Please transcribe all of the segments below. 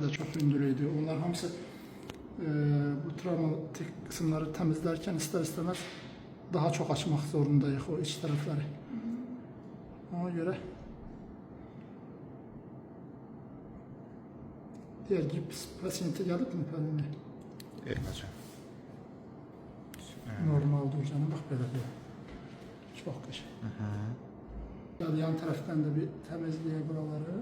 de çok hündürüydü. Onlar hamısı bu travmatik kısımları temizlerken ister istemez daha çok açmak zorundayız o iç tarafları. Ona göre diğer gips pasiyente gelip mi Pelin'e? Evet hocam. Normal duracağına bak böyle diyor. Çok güzel. Yani yan taraftan da bir temizliğe buraları.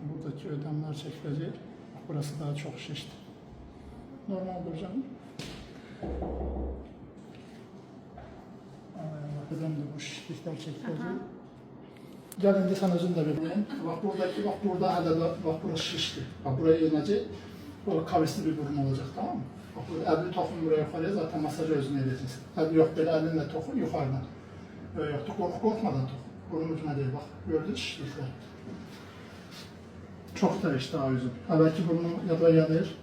Buradaki ödemler çekilecek. Burası daha çok şişti. Normal duracağım. Ödem de bu şişlikler çekilecek. Gelin de sen özün de bir buraya. Bak buradaki, bak burada adada, bak burası şişti. Bak buraya inecek. Böyle kavisli bir burun olacak, tamam mı? Bak burada elini tokun buraya yukarıya, zaten masajı özüne edeceksin. El yok böyle elinle tokun yukarıdan. Böyle yoktu, korkmadan tokun. Burun ucuna değil bak, gördün şişlikler. Çok da işte ağzım. Belki burnum ya da yanır.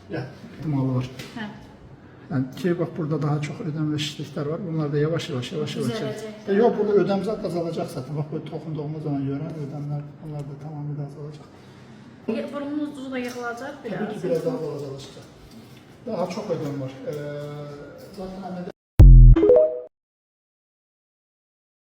Gel, ihtimali var. Yani ki bak burada daha çok ödem ve şişlikler var. Bunlar da yavaş yavaş. Yok burada ödem zaten azalacak zaten. Bak böyle dokunduğumuz zaman gören ödemler, onlar da tamamıyla azalacak. Burnunuz da yıkılacak biraz. Tabii ki biraz daha azalacak. Daha çok ödem var. Zaten